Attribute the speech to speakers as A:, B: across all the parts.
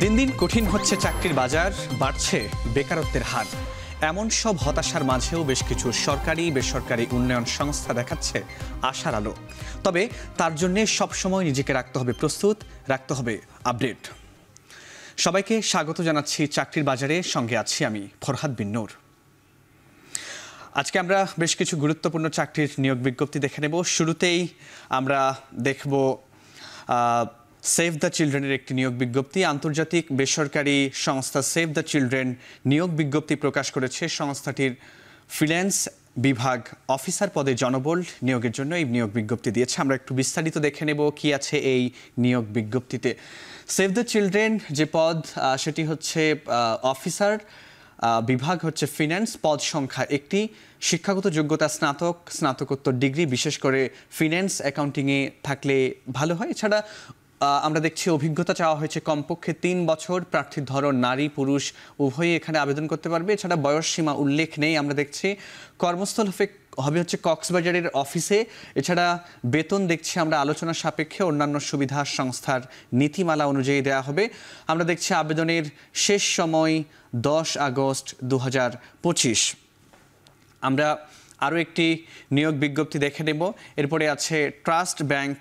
A: দিন দিন কঠিন হচ্ছে চাকরির বাজার, বাড়ছে বেকারত্বের হার। এমন সব হতাশার মাঝেও বেশ কিছু সরকারি বেসরকারি উন্নয়ন সংস্থা দেখাচ্ছে আশার আলো। তবে তার জন্য সবসময় নিজেকে রাখতে হবে প্রস্তুত, রাখতে হবে আপডেট। সবাইকে স্বাগত জানাচ্ছি চাকরির বাজারে, সঙ্গে আছি আমি ফরহাদ বিন নূর। আজকে আমরা বেশ কিছু গুরুত্বপূর্ণ চাকরির নিয়োগ বিজ্ঞপ্তি দেখে নেব। শুরুতেই আমরা দেখব সেভ দ্য চিলড্রেনের একটি নিয়োগ বিজ্ঞপ্তি। আন্তর্জাতিক বেসরকারি সংস্থা সেভ দ্য চিলড্রেন নিয়োগ বিজ্ঞপ্তি প্রকাশ করেছে। সংস্থাটির ফ্রিল্যান্স বিভাগ অফিসার পদে জনবল নিয়োগের জন্য এই নিয়োগ বিজ্ঞপ্তি দিয়েছে। আমরা একটু বিস্তারিত দেখে নেব কি আছে এই নিয়োগ বিজ্ঞপ্তিতে। সেভ দ্য চিলড্রেন যে পদ, সেটি হচ্ছে অফিসার, বিভাগ হচ্ছে ফিন্যান্স, পদ সংখ্যা একটি, শিক্ষাগত যোগ্যতা স্নাতক, স্নাতকোত্তর ডিগ্রি, বিশেষ করে ফিন্যান্স অ্যাকাউন্টিংয়ে থাকলে ভালো হয়। এছাড়া আমরা দেখছি অভিজ্ঞতা চাওয়া হয়েছে কমপক্ষে 3 বছর। প্রার্থীর ধরন নারী পুরুষ উভয়ই এখানে আবেদন করতে পারবে। এছাড়া বয়স সীমা উল্লেখ নেই। আমরা দেখছি কর্মস্থল হবে হচ্ছে কক্সবাজারের অফিসে। এছাড়া বেতন দেখছি আমরা আলোচনা সাপেক্ষে অন্যান্য সুবিধা সংস্থার নীতিমালা অনুযায়ী দেওয়া হবে। আমরা দেখছি আবেদনের শেষ সময় 10 আগস্ট 2025। আমরা আরও একটি নিয়োগ বিজ্ঞপ্তি দেখে নেব। এরপরে আছে ট্রাস্ট ব্যাংক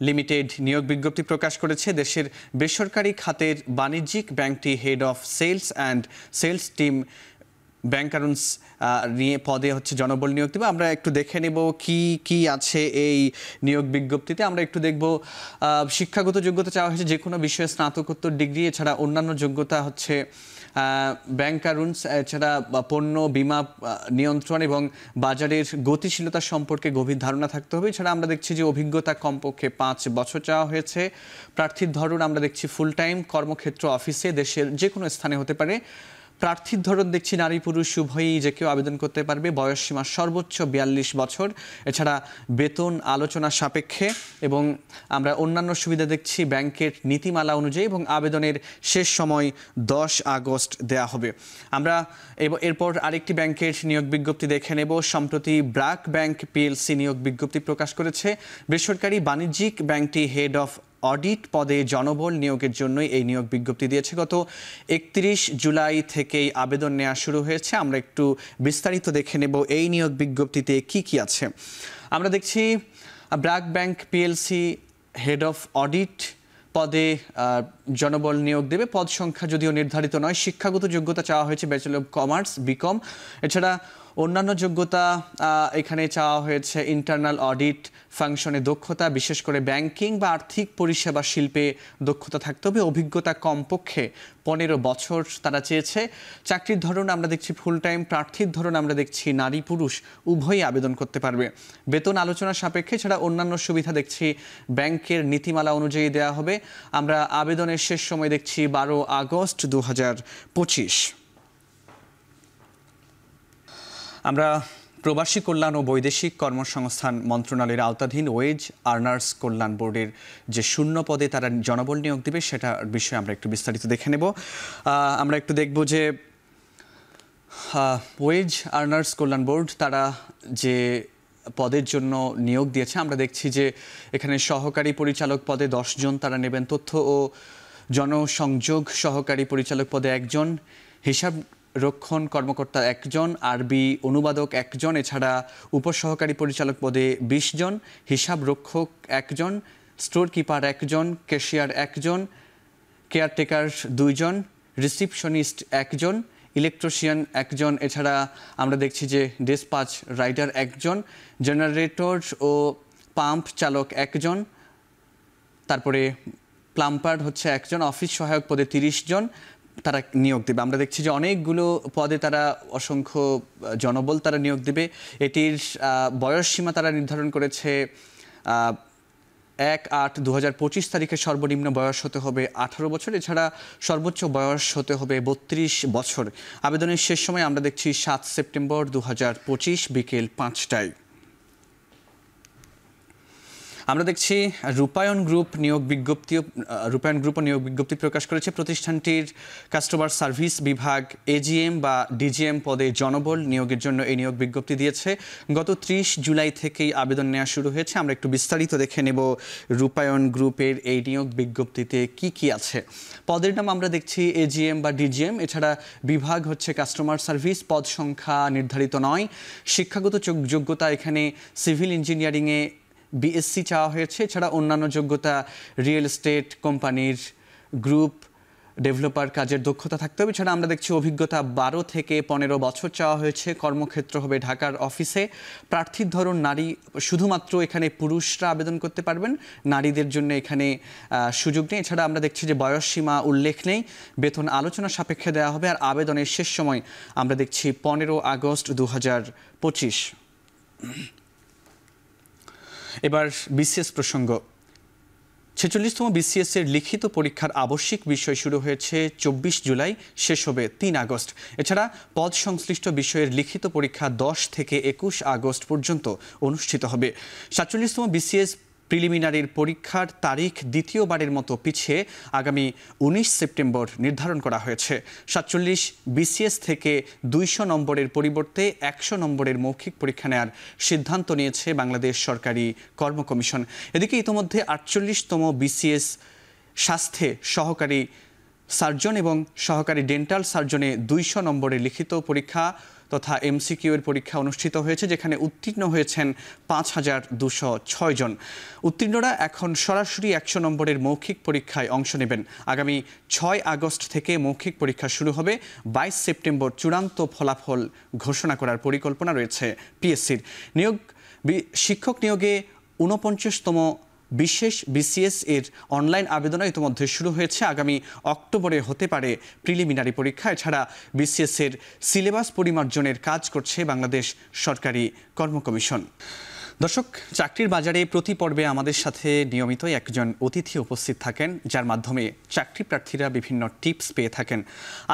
A: লিমিটেড নিয়োগ বিজ্ঞপ্তি প্রকাশ করেছে। দেশের বেসরকারি খাতের বাণিজ্যিক ব্যাংকটি head of sales and sales team ব্যাংকারুন্স নিয়ে পদে হচ্ছে জনবল নিয়োগ দেবে। আমরা একটু দেখে নেব কি কি আছে এই নিয়োগ বিজ্ঞপ্তিতে। আমরা একটু দেখব শিক্ষাগত যোগ্যতা চাওয়া হয়েছে যে কোনো বিষয়ে স্নাতকোত্তর ডিগ্রি। এছাড়া অন্যান্য যোগ্যতা হচ্ছে ব্যাংকারুন্স, এছাড়া পণ্য বীমা নিয়ন্ত্রণ এবং বাজারের গতিশীলতা সম্পর্কে গভীর ধারণা থাকতে হবে। এছাড়া আমরা দেখছি যে অভিজ্ঞতা কমপক্ষে 5 বছর চাওয়া হয়েছে। প্রার্থীর ধরন আমরা দেখছি ফুল টাইম, কর্মক্ষেত্র অফিসে, দেশের যে কোনো স্থানে হতে পারে। প্রার্থীর ধরন দেখছি নারী পুরুষ উভয়ই যে কেউ আবেদন করতে পারবে। বয়স সীমা সর্বোচ্চ 42 বছর। এছাড়া বেতন আলোচনা সাপেক্ষে এবং আমরা অন্যান্য সুবিধা দেখছি ব্যাংকের নীতিমালা অনুযায়ী, এবং আবেদনের শেষ সময় 10 আগস্ট দেয়া হবে। আমরা এরপর আরেকটি ব্যাংকের নিয়োগ বিজ্ঞপ্তি দেখে নেব। সম্প্রতি ব্র্যাক ব্যাংক পিএলসি নিয়োগ বিজ্ঞপ্তি প্রকাশ করেছে। বেসরকারি বাণিজ্যিক ব্যাংকটি হেড অফ অডিট পদে জনবল নিয়োগের জন্যই এই নিয়োগ বিজ্ঞপ্তি দিয়েছে। গত 31 জুলাই থেকেই আবেদন নেওয়া শুরু হয়েছে। আমরা একটু বিস্তারিত দেখে নেব এই নিয়োগ বিজ্ঞপ্তিতে কি কি আছে। আমরা দেখছি BRAC bank PLC head of audit পদে জনবল নিয়োগ দেবে। পদ সংখ্যা যদিও নির্ধারিত নয়। শিক্ষাগত যোগ্যতা চাওয়া হয়েছে ব্যাচেলর অব কমার্স, বিকম। এছাড়া অন্যান্য যোগ্যতা এখানে চাওয়া হয়েছে ইন্টারনাল অডিট ফাংশনে দক্ষতা, বিশেষ করে ব্যাংকিং বা আর্থিক পরিষেবা শিল্পে দক্ষতা থাকতে হবে। অভিজ্ঞতা কমপক্ষে 15 বছর তারা চেয়েছে। চাকরির ধরন আমরা দেখছি ফুল টাইম। প্রার্থীর ধরন আমরা দেখছি নারী পুরুষ উভয়ই আবেদন করতে পারবে। বেতন আলোচনা সাপেক্ষে। ছাড়া অন্যান্য সুবিধা দেখছি ব্যাংকের নীতিমালা অনুযায়ী দেওয়া হবে। আমরা আবেদনের শেষ সময় দেখছি 12 আগস্ট 2025। আমরা প্রবাসী কল্যাণ ও বৈদেশিক কর্মসংস্থান মন্ত্রণালয়ের আওতাধীন ওয়েজ আর্নার্স কল্যাণ বোর্ডের যে শূন্য পদে তারা জনবল নিয়োগ দেবে সেটার বিষয়ে আমরা একটু বিস্তারিত দেখে নেব। আমরা একটু দেখব যে ওয়েজ আর্নার্স কল্যাণ বোর্ড তারা যে পদের জন্য নিয়োগ দিয়েছে, আমরা দেখছি যে এখানে সহকারী পরিচালক পদে 10 জন তারা নেবেন, তথ্য ও জনসংযোগ সহকারী পরিচালক পদে 1 জন, হিসাব রক্ষণ কর্মকর্তা 1 জন, আরবি অনুবাদক 1 জন, এছাড়া উপসহকারী পরিচালক পদে 20 জন, হিসাব রক্ষক 1 জন, স্টোর কিপার 1 জন, ক্যাশিয়ার 1 জন, কেয়ারটেকার 2 জন, রিসিপশনিস্ট 1 জন, ইলেকট্রিশিয়ান 1 জন। এছাড়া আমরা দেখছি যে ডিসপাচ রাইডার 1 জন, জেনারেটর ও পাম্প চালক 1 জন, তারপরে প্লাম্পার হচ্ছে 1 জন, অফিস সহায়ক পদে 30 জন তারা নিয়োগ দেবে। আমরা দেখছি যে অনেকগুলো পদে তারা অসংখ্য জনবল তারা নিয়োগ দেবে। এটির বয়স সীমা তারা নির্ধারণ করেছে 1/8/2025 তারিখে সর্বনিম্ন বয়স হতে হবে 18 বছর। এছাড়া সর্বোচ্চ বয়স হতে হবে 32 বছর। আবেদনের শেষ সময় আমরা দেখছি 7 সেপ্টেম্বর 2025 বিকেল 5টায়। আমরা দেখছি রূপায়ণ গ্রুপও নিয়োগ বিজ্ঞপ্তি প্রকাশ করেছে। প্রতিষ্ঠানটির কাস্টমার সার্ভিস বিভাগ এজিএম বা ডিজিএম পদে জনবল নিয়োগের জন্য এই নিয়োগ বিজ্ঞপ্তি দিয়েছে। গত 30 জুলাই থেকেই আবেদন নেওয়া শুরু হয়েছে। আমরা একটু বিস্তারিত দেখে নেব রূপায়ণ গ্রুপের এই নিয়োগ বিজ্ঞপ্তিতে কি কি আছে। পদের নাম আমরা দেখছি এজিএম বা ডিজিএম, এছাড়া বিভাগ হচ্ছে কাস্টমার সার্ভিস। পদ সংখ্যা নির্ধারিত নয়। শিক্ষাগত যোগ্যতা এখানে সিভিল ইঞ্জিনিয়ারিংয়ে বিএসসি চাওয়া হয়েছে। এছাড়া অন্যান্য যোগ্যতা রিয়েল এস্টেট কোম্পানির গ্রুপ ডেভেলপার কাজের দক্ষতা থাকতে হবে। এছাড়া আমরা দেখছি অভিজ্ঞতা 12 থেকে 15 বছর চাওয়া হয়েছে। কর্মক্ষেত্র হবে ঢাকার অফিসে। প্রার্থীর ধরন নারী, শুধুমাত্র এখানে পুরুষরা আবেদন করতে পারবেন, নারীদের জন্য এখানে সুযোগ নেই। এছাড়া আমরা দেখছি যে বয়স সীমা উল্লেখ নেই, বেতন আলোচনা সাপেক্ষে দেওয়া হবে। আর আবেদনের শেষ সময় আমরা দেখছি 15 আগস্ট 2025। এবার বিসিএস প্রসঙ্গ। 46তম বিসিএস এর লিখিত পরীক্ষার আবশ্যিক বিষয় শুরু হয়েছে 24 জুলাই, শেষ হবে 3 আগস্ট। এছাড়া পদ সংশ্লিষ্ট বিষয়ের লিখিত পরীক্ষা 10 থেকে 21 আগস্ট পর্যন্ত অনুষ্ঠিত হবে। 47তম বিসিএস প্রিলিমিনারির পরীক্ষার তারিখ দ্বিতীয়বারের মতো পিছিয়ে আগামী 19 সেপ্টেম্বর নির্ধারণ করা হয়েছে। 47 বিসিএস থেকে 200 নম্বরের পরিবর্তে 100 নম্বরের মৌখিক পরীক্ষা নেওয়ার সিদ্ধান্ত নিয়েছে বাংলাদেশ সরকারি কর্ম কমিশন। এদিকে ইতোমধ্যে 48তম বিসিএস স্বাস্থ্যে সহকারী সার্জন এবং সহকারী ডেন্টাল সার্জনে 200 নম্বরের লিখিত পরীক্ষা তথা এমসিকিউ এর পরীক্ষা অনুষ্ঠিত হয়েছে, যেখানে উত্তীর্ণ হয়েছেন 5206 জন। উত্তীর্ণরা এখন সরাসরি 100 নম্বরের মৌখিক পরীক্ষায় অংশ নেবেন। আগামী 6 আগস্ট থেকে মৌখিক পরীক্ষা শুরু হবে। 22 সেপ্টেম্বর চূড়ান্ত ফলাফল ঘোষণা করার পরিকল্পনা রয়েছে পিএসসির। শিক্ষক নিয়োগে 49তম বিশেষ বিসিএস এর অনলাইন আবেদন ইতিমধ্যে শুরু হয়েছে। আগামী অক্টোবরে হতে পারে প্রিলিমিনারি পরীক্ষা। এছাড়া বিসিএস এর সিলেবাস পরিমার্জনের কাজ করছে বাংলাদেশ সরকারি কর্ম কমিশন। দর্শক, চাকরির বাজারে প্রতি পর্বে আমাদের সাথে নিয়মিতই একজন অতিথি উপস্থিত থাকেন, যার মাধ্যমে চাকরি প্রার্থীরা বিভিন্ন টিপস পেয়ে থাকেন।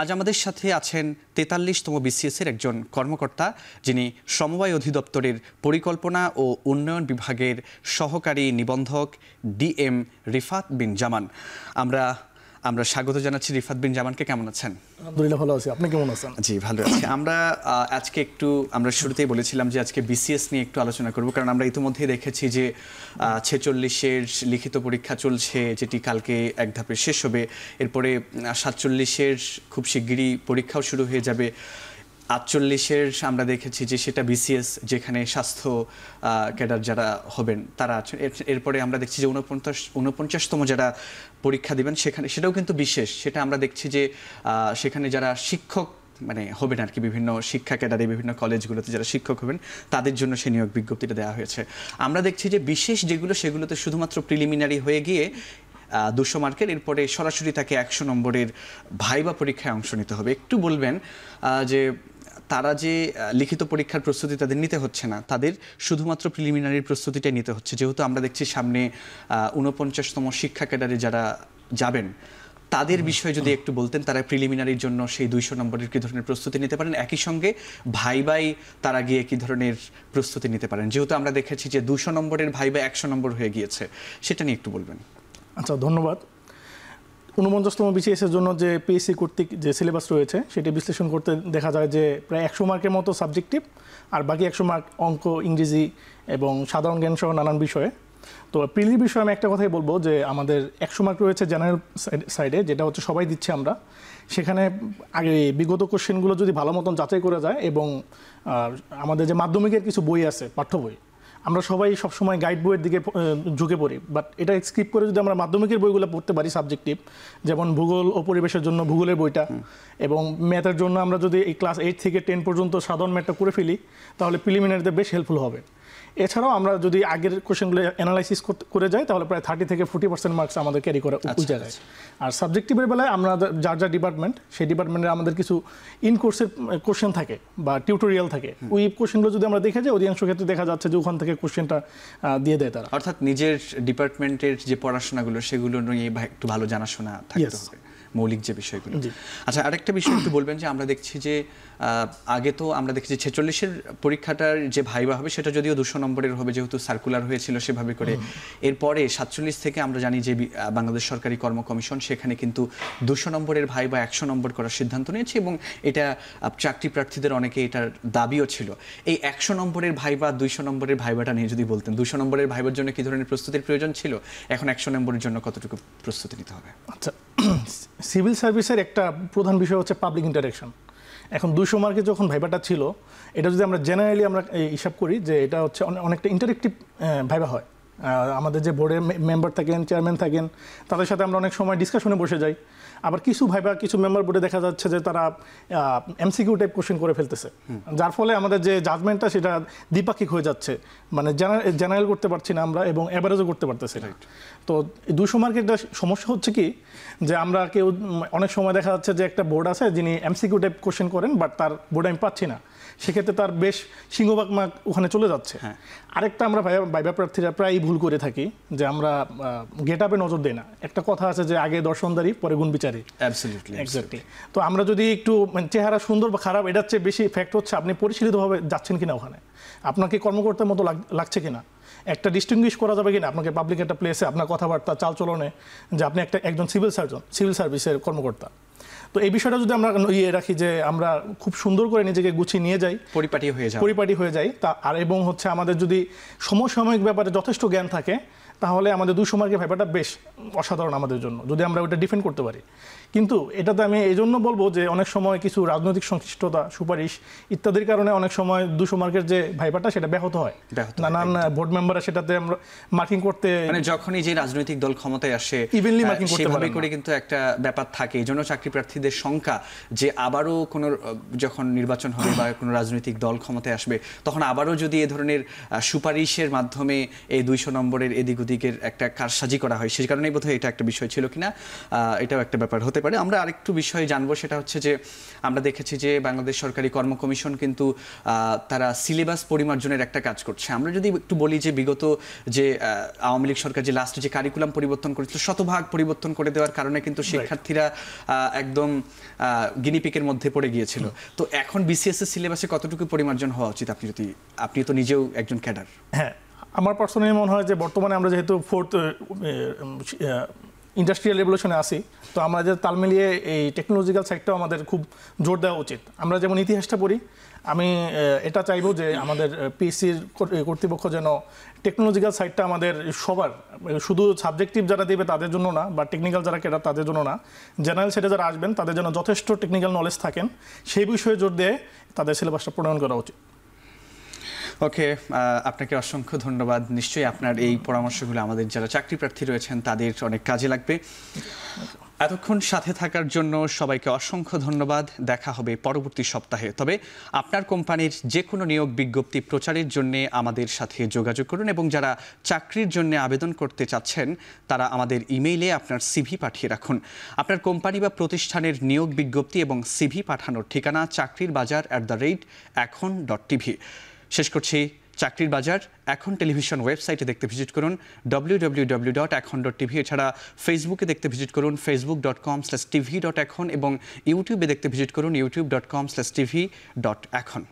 A: আজ আমাদের সাথে আছেন 43তম বিসিএস এর একজন কর্মকর্তা, যিনি সমবায় অধিদপ্তরের পরিকল্পনা ও উন্নয়ন বিভাগের সহকারী নিবন্ধক ডিএম রিফাত বিন জামান। আমরা স্বাগত জানাচ্ছি রিফাত বিন জামানকে। কেমন আছেন?
B: আলহামদুলিল্লাহ ভালো আছি, আপনি কেমন আছেন?
A: জি ভালো আছি। আমরা শুরুতেই বলেছিলাম যে আজকে বিসিএস নিয়ে একটু আলোচনা করব, কারণ আমরা ইতিমধ্যেই দেখেছি যে 46-এর লিখিত পরীক্ষা চলছে, যেটি কালকে এক ধাপে শেষ হবে। এরপরে 47-এর খুব শিগগিরই পরীক্ষাও শুরু হয়ে যাবে। 48-এর আমরা দেখেছি যে সেটা বিসিএস, যেখানে স্বাস্থ্য ক্যাডার যারা হবেন তারা আছেন। এরপরে আমরা দেখছি যে 49তম যারা পরীক্ষা দিবেন সেটাও কিন্তু বিশেষ। সেটা আমরা দেখছি যে সেখানে যারা শিক্ষক হবেন আর কি, বিভিন্ন শিক্ষা ক্যাডারে বিভিন্ন কলেজগুলোতে যারা শিক্ষক হবেন তাদের জন্য সেই নিয়োগ বিজ্ঞপ্তিটা দেওয়া হয়েছে। আমরা দেখছি যে বিশেষ সেগুলোতে শুধুমাত্র প্রিলিমিনারি হয়ে গিয়ে 200 মার্কের, এরপরে সরাসরি তাকে 100 নম্বরের ভাইবা পরীক্ষায় অংশ নিতে হবে। একটু বলবেন যে তারা যে লিখিত পরীক্ষার প্রস্তুতি তাদের নিতে হচ্ছে না, তাদের শুধুমাত্র প্রিলিমিনারির প্রস্তুতিটাই নিতে হচ্ছে। যেহেতু আমরা দেখছি সামনে 49তম শিক্ষা ক্যাডারে যারা যাবেন তাদের বিষয়ে যদি একটু বলতেন, তারা প্রিলিমিনারির জন্য সেই 200 নম্বরের কী ধরনের প্রস্তুতি নিতে পারেন, একই সঙ্গে ভাইবাই তারা গিয়ে কী ধরনের প্রস্তুতি নিতে পারেন, যেহেতু আমরা দেখেছি যে 200 নম্বরের ভাইবা 100 নম্বর হয়ে গিয়েছে, সেটা নিয়ে একটু বলবেন।
B: আচ্ছা, ধন্যবাদ। 49তম বিসিএসের জন্য যে পিএসসি কর্তৃক যে সিলেবাস রয়েছে সেটি বিশ্লেষণ করতে দেখা যায় যে প্রায় 100 মার্কের মতো সাবজেক্টিভ, আর বাকি 100 মার্ক অঙ্ক, ইংরেজি এবং সাধারণ জ্ঞান সহ নানান বিষয়ে। তো প্রিলির বিষয়ে আমি একটা কথাই বলবো যে আমাদের 100 মার্ক রয়েছে জেনারেল সাইডে, যেটা হচ্ছে সবাই দিচ্ছে আমরা। সেখানে আগে বিগত কোশ্চেনগুলো যদি ভালো মতন যাচাই করা যায়, এবং আমাদের যে মাধ্যমিকের কিছু বই আছে, পাঠ্য বই, আমরা সবাই সবসময় গাইড বইয়ের দিকে ঝুঁকে পড়ি, বাট এটা স্কিপ করে যদি আমরা মাধ্যমিকের বইগুলো পড়তে পারি সাবজেক্টিভ, যেমন ভূগোল ও পরিবেশের জন্য ভূগোলের বইটা, এবং ম্যাথের জন্য আমরা যদি এই ক্লাস 8 থেকে 10 পর্যন্ত সাধারণ ম্যাথটা করে ফেলি, তাহলে প্রিলিমিনারিতে বেশ হেল্পফুল হবে। এছাড়াও আমরা যদি আগের কোশ্চেনগুলো অ্যানালাইসিস করে যাই, তাহলে প্রায় 30 থেকে 40% মার্কস আমাদের ক্যারি করা ওই জায়গায়। আর সাবজেক্টিভের বেলায় আমরা যার ডিপার্টমেন্ট, সেই ডিপার্টমেন্টে আমাদের কিছু ইন কোর্সের কোশ্চেন থাকে বা টিউটোরিয়াল থাকে, ওই কোশ্চেনগুলো যদি আমরা দেখে যাই, অধিকাংশ ক্ষেত্রে দেখা যাচ্ছে যে ওখান থেকে কোশ্চেনটা দিয়ে দেয় তারা।
A: অর্থাৎ নিজের ডিপার্টমেন্টের যে পড়াশোনাগুলো সেগুলো নিয়ে একটু ভালো জানাশোনা থাকতে হবে। মৌলিক যে বিষয়গুলো। আচ্ছা, আরেকটা বিষয় একটু বলবেন যে আমরা দেখছি যে আগে তো আমরা দেখেছি 46-এর পরীক্ষাটার যে ভাইবা হবে সেটা যদিও 200 নম্বরের হবে, যেহেতু সার্কুলার হয়েছিল সেভাবে করে। এরপরে 47 থেকে আমরা জানি যে বাংলাদেশ সরকারি কর্ম কমিশন সেখানে কিন্তু 200 নম্বরের ভাইবা 100 নম্বর করার সিদ্ধান্ত নিয়েছে, এবং এটা চাকরি প্রার্থীদের অনেকে এটার দাবিও ছিল। এই 100 নম্বরের ভাইবা 200 নম্বরের ভাইবাটা নিয়ে যদি বলতেন, 200 নম্বরের ভাইবার জন্য কি ধরনের প্রস্তুতির প্রয়োজন ছিল, এখন 100 নম্বরের জন্য কতটুকু প্রস্তুতি নিতে হবে?
B: আচ্ছা, সিভিল সার্ভিসের একটা প্রধান বিষয় হচ্ছে পাবলিক ইন্টারাকশন। এখন 200 মার্কে যখন ভাইবাটা ছিল, এটা যদি আমরা জেনারেলি আমরা হিসাব করি যে এটা হচ্ছে অনেকটা ইন্টারেক্টিভ ভাইবা হয়। আমাদের যে বোর্ডের মেম্বার থাকেন, চেয়ারম্যান থাকেন, তাদের সাথে আমরা অনেক সময় ডিসকাশনে বসে যাই। আবার কিছু ভাইবা কিছু মেম্বার বোর্ডে দেখা যাচ্ছে যে তারা এমসিকিউ টাইপ কোশ্চেন করে ফেলতেছে, যার ফলে আমাদের যে জাজমেন্টটা সেটা দ্বিপাক্ষিক হয়ে যাচ্ছে, মানে জেনারেল করতে পারছি না আমরা এবং অ্যাভারেজও করতে পারতেছি না। তো 200 মার্কের একটা সমস্যা হচ্ছে কি, যে আমরা কেউ অনেক সময় দেখা যাচ্ছে যে একটা বোর্ড আছে যিনি এমসিকিউ টাইপ কোশ্চেন করেন, বাট তার বোর্ড আমি পাচ্ছি না, সেক্ষেত্রে তার বেশ সিংহভাগ মার্ক ওখানে চলে যাচ্ছে। আরেকটা আমরা ভাইবা প্রার্থীরা প্রায়ই ভুল করে থাকি যে আমরা গেট আপে নজর দিই না। একটা কথা আছে যে আগে দর্শনদারি পরে গুণ বিচারি। এক্স্যাক্টলি। তো আমরা যদি একটু চেহারা সুন্দর বা খারাপ, এটার চেয়ে বেশি ফ্যাক্ট হচ্ছে আপনি পরিশীলিতভাবে যাচ্ছেন কিনা, ওখানে আপনাকে কর্মকর্তার মতো লাগছে কিনা, একটা ডিস্টিংগুইশ করা যাবে কিনা আপনাকে পাবলিক একটা প্লেসে, আপনার কথাবার্তা চালচলনে, যে আপনি একজন সিভিল সার্ভিসের কর্মকর্তা। তো এই বিষয়টা যদি আমরা রাখি যে আমরা খুব সুন্দর করে নিজেকে গুছিয়ে নিয়ে যাই, পরিপাটি হয়ে যাই তা, আর এবং হচ্ছে আমাদের যদি সমসাময়িক ব্যাপারে যথেষ্ট জ্ঞান থাকে, তাহলে আমাদের 200 মার্কের ভাইবাটা বেশ অসাধারণ আমাদের জন্য, যদি আমরা ওটা ডিফেন্ড করতে পারি। কিন্তু এটাতে আমি এই জন্য বলবো যে অনেক সময় কিছু রাজনৈতিক সংশ্লিষ্টতা, সুপারিশ ইত্যাদির কারণে অনেক সময় 200 মার্কের যে ভাইবাটা সেটা ব্যাহত হয়। নানান বোর্ড মেম্বাররা সেটাতে আমরা মার্কিং করতে,
A: মানে যখনই যে রাজনৈতিক দল ক্ষমতায় আসে
B: ইভেনলি মার্কিং করতে
A: সেভাবে করে কিন্তু একটা ব্যাপার থাকে। এই জন্য চাকরি প্রার্থীদের সংখ্যা যে আবারও কোনো যখন নির্বাচন হবে বা কোনো রাজনৈতিক দল ক্ষমতায় আসবে, তখন আবারও যদি এ ধরনের সুপারিশের মাধ্যমে এই 200 নম্বরের এদিক ওদিকের একটা কারসাজি করা হয়, সেই কারণেই বোধহয় এটা একটা বিষয় ছিল কিনা, এটাও একটা ব্যাপার হতে পারে। আমরা আরেকটু বিষয় জানবো, সেটা হচ্ছে যে আমরা দেখেছি যে বাংলাদেশ সরকারি কর্ম কমিশন কিন্তু তারা সিলেবাস পরিমার্জনের একটা কাজ করছে। আমরা যদি একটু বলি যে বিগত যে আওয়ামী লীগ সরকার যে লাস্টে যে কারিকুলাম পরিবর্তন করেছিল, শতভাগ পরিবর্তন করে দেওয়ার কারণে কিন্তু শিক্ষার্থীরা একদম গিনিপিকের মধ্যে পড়ে গিয়েছিল। তো এখন বিসিএস এর সিলেবাসে কতটুকু পরিমার্জন হওয়া উচিত, আপনি তো নিজেও একজন ক্যাডার?
B: হ্যাঁ, আমার পার্সোনালি মনে হয় যে বর্তমানে আমরা যেহেতু 4th ইন্ডাস্ট্রিয়াল রেভলিউশনে আসি, তো আমাদের তাল মিলিয়ে এই টেকনোলজিক্যাল সাইডটাও আমাদের খুব জোর দেওয়া উচিত। আমরা যেমন ইতিহাসটা পড়ি, আমি এটা চাইবো যে আমাদের পিএসসির কর্তৃপক্ষ যেন টেকনোলজিক্যাল সাইডটা আমাদের সবার, শুধু সাবজেক্টিভ যারা দেবে তাদের জন্য না, বা টেকনিক্যাল যারা ক্যাডার তাদের জন্য না, জেনারেল সাইডে যারা আসবেন তাদের যেন যথেষ্ট টেকনিক্যাল নলেজ থাকেন, সেই বিষয়ে জোর দিয়ে তাদের সিলেবাসটা প্রণয়ন করা উচিত।
A: ওকে, আপনাকে অসংখ্য ধন্যবাদ। নিশ্চয়ই আপনার এই পরামর্শগুলো আমাদের যারা চাকরি প্রার্থী রয়েছেন তাদের অনেক কাজে লাগবে। এতক্ষণ সাথে থাকার জন্য সবাইকে অসংখ্য ধন্যবাদ। দেখা হবে পরবর্তী সপ্তাহে। তবে আপনার কোম্পানির যে কোনো নিয়োগ বিজ্ঞপ্তি প্রচারের জন্য আমাদের সাথে যোগাযোগ করুন, এবং যারা চাকরির জন্য আবেদন করতে চাচ্ছেন তারা আমাদের ইমেইলে আপনার সিভি পাঠিয়ে রাখুন। আপনার কোম্পানি বা প্রতিষ্ঠানের নিয়োগ বিজ্ঞপ্তি এবং সিভি পাঠানোর ঠিকানা চাকরিরবাজার@এখন.tv। শেষ করছি চাকরির বাজার। এখন টেলিভিশন ওয়েবসাইটে দেখতে ভিজিট করুন www.ekon.tv। এছাড়া ফেসবুকে দেখতে ভিজিট করুন facebook.com/tv.ekon, এবং ইউটিউবে দেখতে ভিজিট করুন youtube.com/tv.ekon।